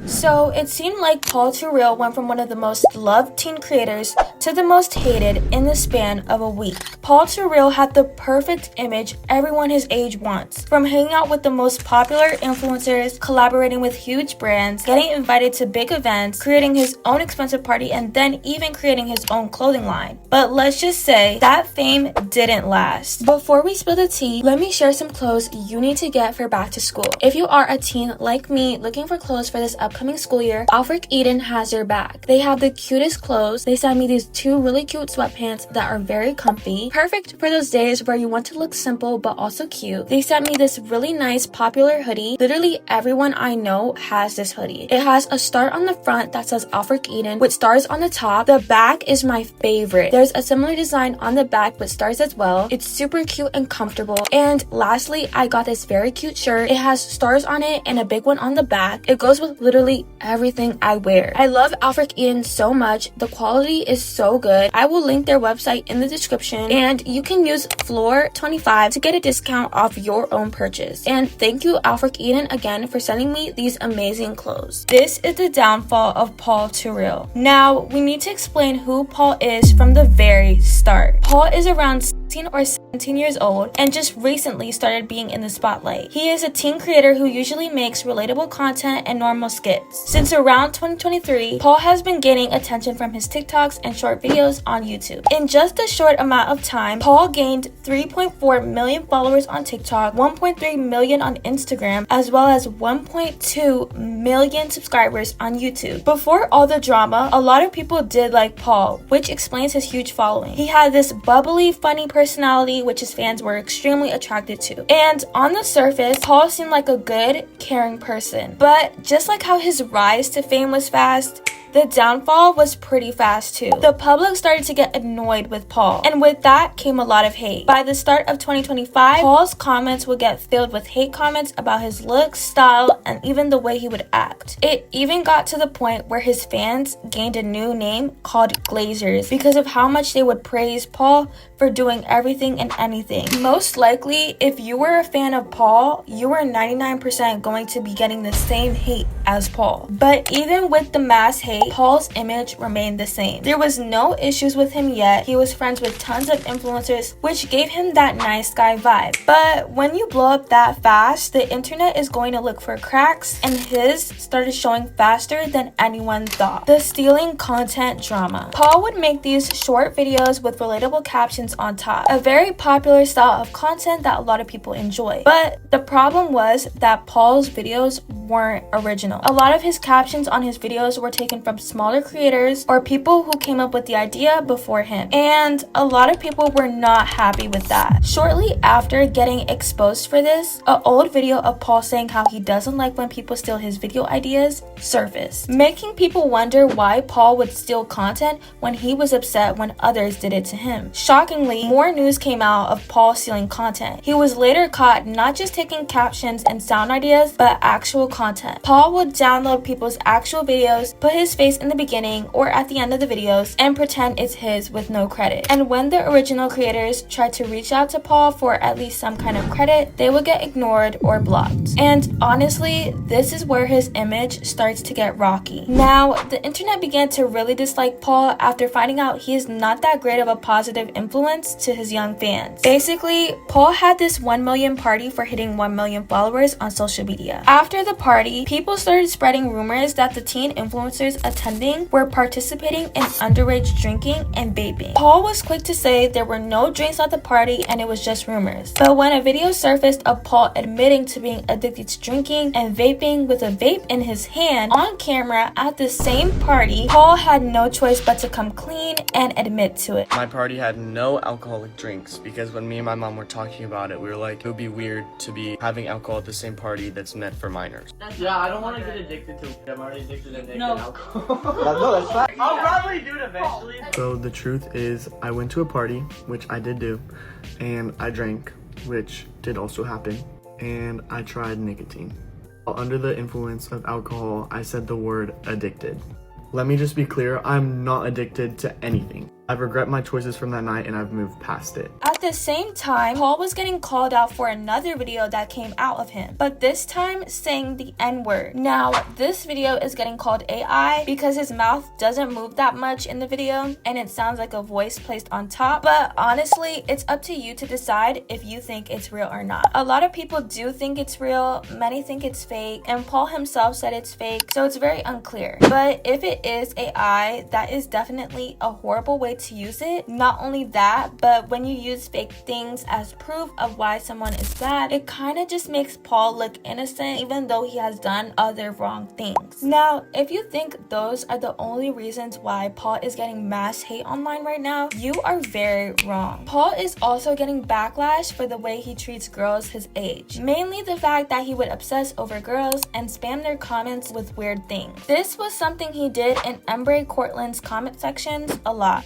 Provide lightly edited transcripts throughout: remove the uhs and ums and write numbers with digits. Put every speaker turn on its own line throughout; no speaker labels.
So it seemed like Paul Too Real went from one of the most loved teen creators to the most hated in the span of a week. Paul Too Real had the perfect image everyone his age wants, from hanging out with the most popular influencers, collaborating with huge brands, getting invited to big events, creating his own expensive party, and then even creating his own clothing line. But let's just say that fame didn't last. Before we spill the tea, let me share some clothes you need to get for back to school. If you are a teen like me looking for clothes for this upcoming school year, Alfred Eden has your back. They have the cutest clothes. They sent me these two really cute sweatpants that are very comfy, perfect for those days where you want to look simple but also cute. They sent me this really nice popular hoodie. Literally everyone I know has this hoodie. It has a star on the front that says Alfred Eden with stars on the top. The back is my favorite. There's a similar design on the back with stars as well. It's super cute and comfortable. And lastly, I got this very cute shirt. It has stars on it and a big one on the back. It goes with literally everything I wear. I love Alfred Eden so much. The quality is so good. I will link their website in the description, and you can use FLOOR25 to get a discount off your own purchase. And thank you, Alfred Eden, again for sending me these amazing clothes. This is the downfall of Paul Too Real. Now, we need to explain who Paul is from the very start. Paul is around 16 or 17 years old and just recently started being in the spotlight. He is a teen creator who usually makes relatable content and normal skits. Since around 2023, Paul has been gaining attention from his TikToks and short videos on YouTube. In just a short amount of time, Paul gained 3.4 million followers on TikTok, 1.3 million on Instagram, as well as 1.2 million subscribers on YouTube. Before all the drama, a lot of people did like Paul, which explains his huge following. He had this bubbly, funny personality which his fans were extremely attracted to. And on the surface, Paul seemed like a good, caring person. But just like how his rise to fame was fast, the downfall was pretty fast too. The public started to get annoyed with Paul, and with that came a lot of hate. By the start of 2025, Paul's comments would get filled with hate comments about his looks, style, and even the way he would act. It even got to the point where his fans gained a new name called Glazers because of how much they would praise Paul for doing everything and anything. Most likely, if you were a fan of Paul, you were 99% going to be getting the same hate as Paul. But even with the mass hate, Paul's image remained the same. There was no issues with him yet. He was friends with tons of influencers, which gave him that nice guy vibe. But when you blow up that fast, the internet is going to look for cracks, and his started showing faster than anyone thought. The stealing content drama. Paul would make these short videos with relatable captions on top, a very popular style of content that a lot of people enjoy. But the problem was that Paul's videos weren't original. A lot of his captions on his videos were taken from smaller creators or people who came up with the idea before him, and a lot of people were not happy with that. Shortly after getting exposed for this, an old video of Paul saying how he doesn't like when people steal his video ideas surfaced, making people wonder why Paul would steal content when he was upset when others did it to him. Shockingly, more news came out of Paul stealing content. He was later caught not just taking captions and sound ideas, but actual content. Paul would download people's actual videos, put his face in the beginning or at the end of the videos, and pretend it's his with no credit. And when the original creators tried to reach out to Paul for at least some kind of credit, they would get ignored or blocked. And honestly, this is where his image starts to get rocky. Now, the internet began to really dislike Paul after finding out he is not that great of a positive influence to his young fans. Basically, Paul had this 1 million party for hitting 1 million followers on social media. After the party, people started spreading rumors that the teen influencers attending were participating in underage drinking and vaping. Paul was quick to say there were no drinks at the party and it was just rumors. But when a video surfaced of Paul admitting to being addicted to drinking and vaping with a vape in his hand on camera at the same party, Paul had no choice but to come clean and admit to it.
My party had no alcoholic drinks because when me and my mom were talking about it, we were like, it would be weird to be having alcohol at the same party that's meant for minors.
Yeah, I don't want to get addicted to it. I'm already addicted to alcohol.
No, that's fine.
I'll probably do it eventually.
So the truth is, I went to a party, which I did do, and I drank, which did also happen, and I tried nicotine. While under the influence of alcohol, I said the word addicted. Let me just be clear, I'm not addicted to anything. I regret my choices from that night and I've moved past it.
At the same time, Paul was getting called out for another video that came out of him, but this time saying the N-word. Now, this video is getting called AI because his mouth doesn't move that much in the video and it sounds like a voice placed on top, but honestly, it's up to you to decide if you think it's real or not. A lot of people do think it's real, many think it's fake, and Paul himself said it's fake, so it's very unclear. But if it is AI, that is definitely a horrible way to use it. Not only that, but when you use fake things as proof of why someone is bad, it kind of just makes Paul look innocent even though he has done other wrong things. Now, if you think those are the only reasons why Paul is getting mass hate online right now, you are very wrong. Paul is also getting backlash for the way he treats girls his age. Mainly the fact that he would obsess over girls and spam their comments with weird things. This was something he did in Embry Cortland's comment sections a lot.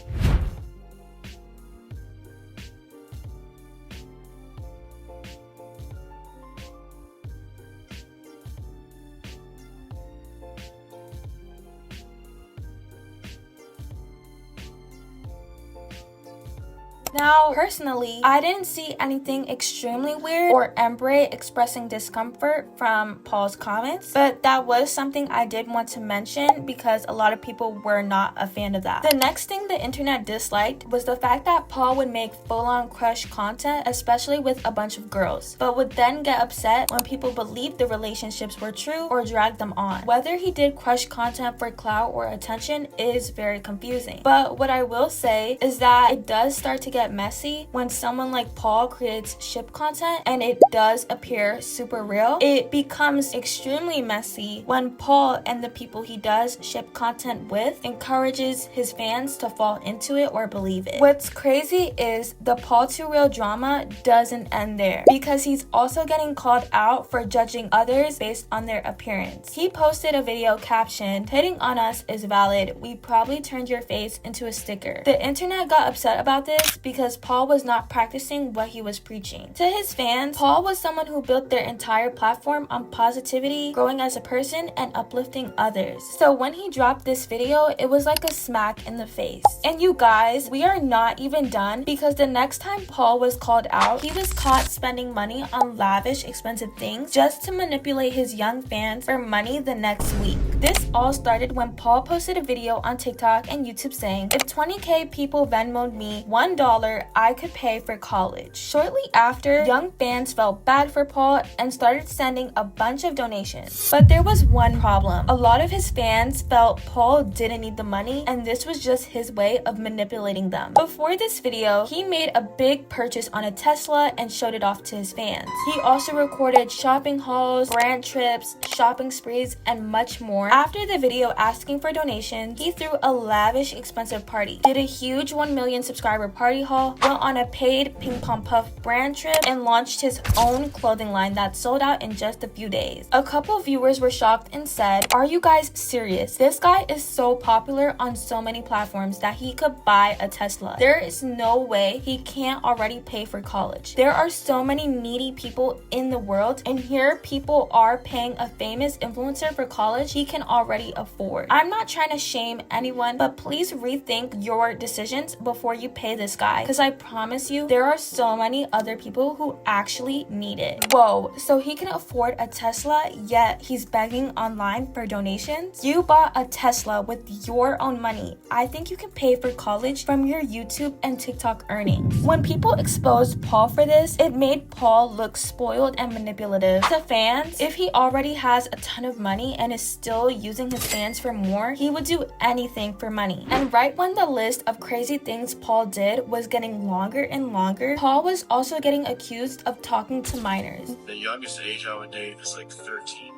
Now, personally, I didn't see anything extremely weird or Embry expressing discomfort from Paul's comments, but that was something I did want to mention because a lot of people were not a fan of that. The next thing the internet disliked was the fact that Paul would make full-on crush content, especially with a bunch of girls, but would then get upset when people believed the relationships were true or dragged them on. Whether he did crush content for clout or attention is very confusing, but what I will say is that it does start to get messy when someone like Paul creates ship content and it does appear super real. It becomes extremely messy when Paul and the people he does ship content with encourages his fans to fall into it or believe it. What's crazy is the Paul Too Real drama doesn't end there because he's also getting called out for judging others based on their appearance. He posted a video captioned, "Hitting on us is valid. We probably turned your face into a sticker." The internet got upset about this because Paul was not practicing what he was preaching. To his fans, Paul was someone who built their entire platform on positivity, growing as a person, and uplifting others. So when he dropped this video, it was like a smack in the face. And you guys, we are not even done because the next time Paul was called out, he was caught spending money on lavish, expensive things just to manipulate his young fans for money the next week. This all started when Paul posted a video on TikTok and YouTube saying, "If 20k people Venmo'd me $1, I could pay for college." Shortly after, young fans felt bad for Paul and started sending a bunch of donations. But there was one problem. A lot of his fans felt Paul didn't need the money and this was just his way of manipulating them. Before this video, he made a big purchase on a Tesla and showed it off to his fans. He also recorded shopping hauls, brand trips, shopping sprees, and much more. After the video asking for donations, he threw a lavish, expensive party, did a huge 1 million subscriber party haul, went on a paid Ping Pong Puff brand trip, and launched his own clothing line that sold out in just a few days. A couple viewers were shocked and said, "Are you guys serious? This guy is so popular on so many platforms that he could buy a Tesla. There is no way he can't already pay for college. There are so many needy people in the world, and here people are paying a famous influencer for college he can already afford." I'm not trying to shame anyone, but please rethink your decisions before you pay this guy, because I promise you there are so many other people who actually need it. Whoa, so he can afford a Tesla yet he's begging online for donations? You bought a Tesla with your own money. I think you can pay for college from your YouTube and TikTok earnings. When people exposed Paul for this, it made Paul look spoiled and manipulative. To fans, if he already has a ton of money and is still using his fans for more, he would do anything for money. And right when the list of crazy things Paul did was getting longer and longer, Paul was also getting accused of talking to minors.
The youngest age I would date is like 13.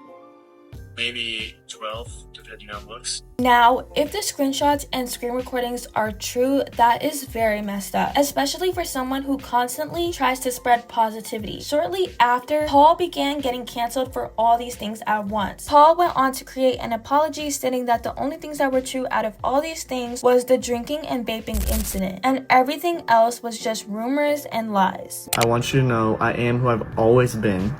Maybe 12, depending on looks.
Now, if the screenshots and screen recordings are true, that is very messed up, especially for someone who constantly tries to spread positivity. Shortly after, Paul began getting canceled for all these things at once. Paul went on to create an apology stating that the only things that were true out of all these things was the drinking and vaping incident, and everything else was just rumors and lies.
I want you to know I am who I've always been.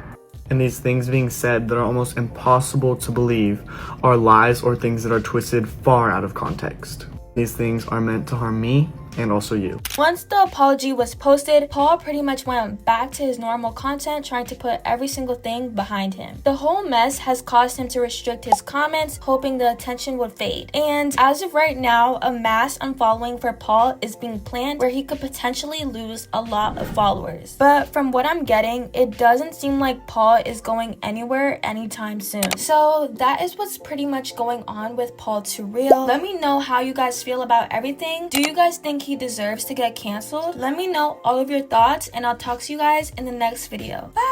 And these things being said that are almost impossible to believe are lies or things that are twisted far out of context. These things are meant to harm me and also you.
Once the apology was posted, Paul pretty much went back to his normal content, trying to put every single thing behind him. The whole mess has caused him to restrict his comments, hoping the attention would fade. And as of right now, a mass unfollowing for Paul is being planned where he could potentially lose a lot of followers. But from what I'm getting, it doesn't seem like Paul is going anywhere anytime soon. So that is what's pretty much going on with Paul Too Real. Let me know how you guys feel about everything. Do you guys think he deserves to get canceled? Let me know all of your thoughts, and I'll talk to you guys in the next video. Bye!